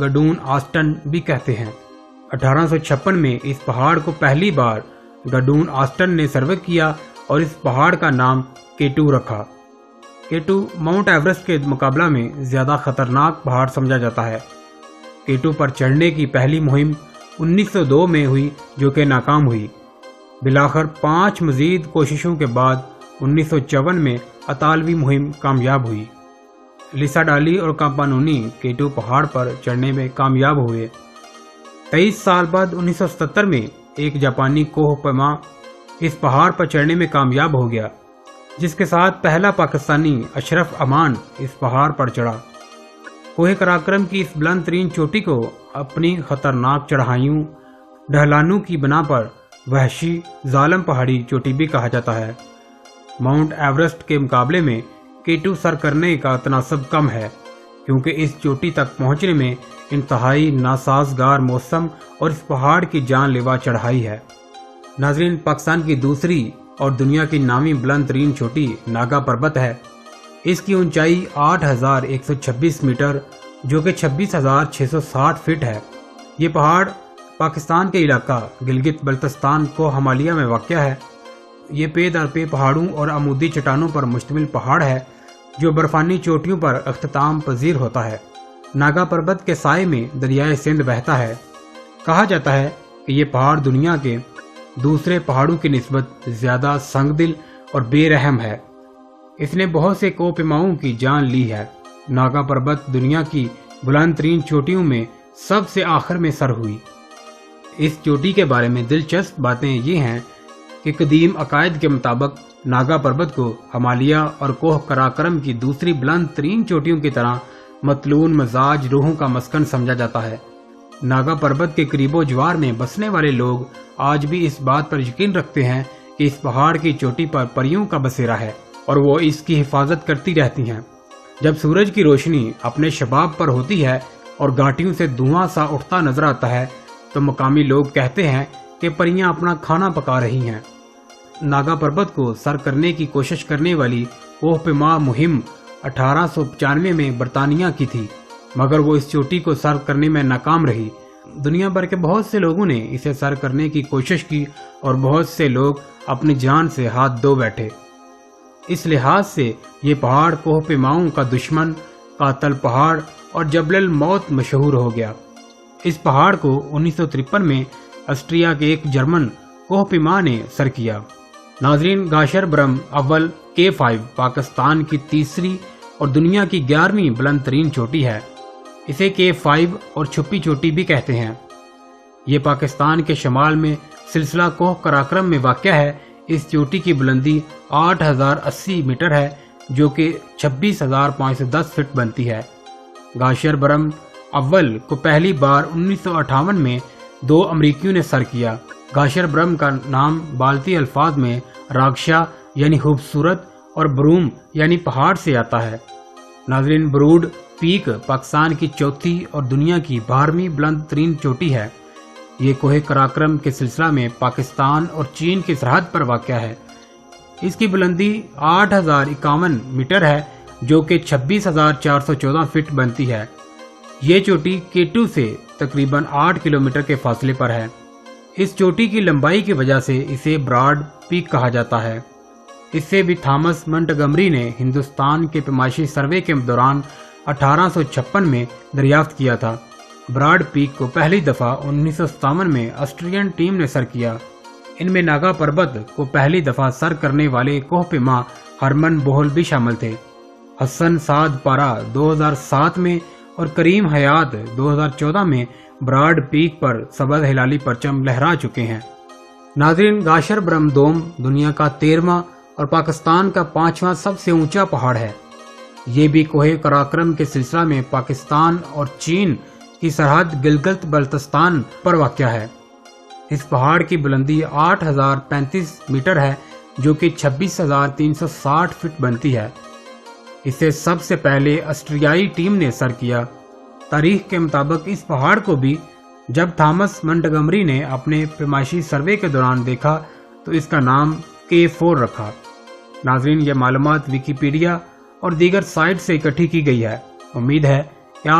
गडून Austin भी कहते हैं। 1856 में इस पहाड़ को पहली बार गडून ऑस्टन ने सर्वे किया और इस पहाड़ का नाम K2 रखा। K2 माउंट एवरेस्ट के मुकाबला में ज्यादा खतरनाक पहाड़ समझा जाता है। K2 पर चढ़ने की पहली मुहिम 1902 में हुई, जो कि नाकाम हुई। बिलाखिर 5 मजीद कोशिशों के बाद 1954 में अतालवी मुहिम कामयाब हुई। लिसा डाली और कापानूनी K2 पहाड़ पर चढ़ने में कामयाब हुए। 23 साल बाद 1977 में एक जापानी कोह पैमा इस पहाड़ पर चढ़ने में कामयाब हो गया, जिसके साथ पहला पाकिस्तानी अशरफ अमान इस पहाड़ पर चढ़ा। कोह कराक्रम की इस बुलंद तरीन चोटी को अपनी खतरनाक चढ़ाइयों ढलानों की बना पर वहशी जालम पहाड़ी चोटी भी कहा जाता है। माउंट एवरेस्ट के मुकाबले में K2 सर करने का तनासब कम है, क्योंकि इस चोटी तक पहुंचने में इंतहाई नासाजगार मौसम और इस पहाड़ की जानलेवा चढ़ाई है। नाजरीन, पाकिस्तान की दूसरी और दुनिया की नामी बुलंद तरीन चोटी नागा पर्वत है। इसकी ऊंचाई 8,126 मीटर जो कि 26,660 फीट है। ये पहाड़ पाकिस्तान के इलाका गिलगित बल्तिस्तान को हिमालय में वाक़ है। ये पे दर पे पहाड़ों और अमूदी चट्टानों पर मुश्तमिल पहाड़ है, जो बर्फानी चोटियों पर अख्तिताम पजीर होता है। नागा पर्वत के साए में दरियाए सिंध बहता है। कहा जाता है कि ये पहाड़ दुनिया के दूसरे पहाड़ों की निस्बत ज्यादा संगदिल और बेरहम है। इसने बहुत से कोहपेमाओं की जान ली है। नागा पर्वत दुनिया की बुलंद तरीन चोटियों में सबसे आखिर में सर हुई। इस चोटी के बारे में दिलचस्प बातें ये हैं कि कदीम अकायद के मुताबिक नागा पर्वत को हिमालय और कोह कराक्रम की दूसरी बुलंद तरीन चोटियों की तरह मतलून मजाज रूहों का मस्कन समझा जाता है। नागा पर्वत के करीबो जवार में बसने वाले लोग आज भी इस बात पर यकीन रखते हैं कि इस पहाड़ की चोटी पर परियों का बसेरा है और वो इसकी हिफाजत करती रहती हैं। जब सूरज की रोशनी अपने शबाब पर होती है और घाटियों से धुआं सा उठता नजर आता है, तो मकामी लोग कहते हैं कि परियां अपना खाना पका रही हैं। नागा पर्वत को सर करने की कोशिश करने वाली कोहपेमा मुहिम 1895 में बरतानिया की थी, मगर वो इस चोटी को सर करने में नाकाम रही। दुनिया भर के बहुत से लोगों ने इसे सर करने की कोशिश की और बहुत से लोग अपनी जान से हाथ धो बैठे। इस लिहाज से ये पहाड़ कोहपेमाओं का दुश्मन, कातल पहाड़ और जबल मौत मशहूर हो गया। इस पहाड़ को 1953 में ऑस्ट्रिया के एक जर्मन कोहपेमा ने सर किया। नाजरीन, गाशर ब्रह्म अव्वल K5 पाकिस्तान की तीसरी और दुनिया की 11वीं बुलंद तरीन चोटी है। इसे K5 और छुपी चोटी भी कहते हैं। ये पाकिस्तान के शमाल में सिलसिला कोह कराक्रम में वाक़या है। इस चोटी की बुलंदी 8,080 मीटर है, जो कि 26,510 फीट बनती है। गाशर ब्रह्म अव्वल को पहली बार 1958 में 2 अमरीकियों ने सर किया। गाशर ब्रह्म का नाम बाल्ती अल्फाज में रागशा यानी खूबसूरत और ब्रूम यानी पहाड़ से आता है। नाजरीन, ब्रूड पीक पाकिस्तान की चौथी और दुनिया की 12वीं बुलंद तरीन चोटी है। ये कोह कराक्रम के सिलसिला में पाकिस्तान और चीन की सरहद पर वाक़या है। इसकी बुलंदी 8,051 मीटर है, जो कि 26,414 फीट बनती है। ये चोटी K2 से तकरीबन 8 किलोमीटर के फासले पर है। इस चोटी की लंबाई की वजह से इसे ब्रॉड पीक कहा जाता है। इससे भी थॉमस मंटगमरी ने हिंदुस्तान के पैमाइशी सर्वे के दौरान 1856 में दरियाफ्त किया था। ब्रॉड पीक को पहली दफा 1957 में ऑस्ट्रियन टीम ने सर किया। इनमें नागा पर्वत को पहली दफा सर करने वाले कोहपेमा हरमन बोहल भी शामिल थे। हसन साद पारा 2007 में और करीम हयात 2014 में ब्रॉड पीक पर सबज हिलाली परचम लहरा चुके हैं। नाजरीन, गाशर ब्रह्मदोम दुनिया का 13वां और पाकिस्तान का 5वां सबसे ऊंचा पहाड़ है। ये भी कोहे कराक्रम के सिलसिला में पाकिस्तान और चीन की सरहद गिलगित बल्तिस्तान पर वाक़या है। इस पहाड़ की बुलंदी 8,035 मीटर है, जो कि 26,360 फीट बनती है। इसे सबसे पहले ऑस्ट्रियाई टीम ने सर किया। तारीख के मुताबिक इस पहाड़ को भी जब थॉमस मंटगमरी ने अपने पैमाइशी सर्वे के दौरान देखा तो इसका नाम K4 रखा। नाजरीन, ये मालूमात विकिपीडिया और दीगर साइट से इकट्ठी की गई है। उम्मीद है कि आप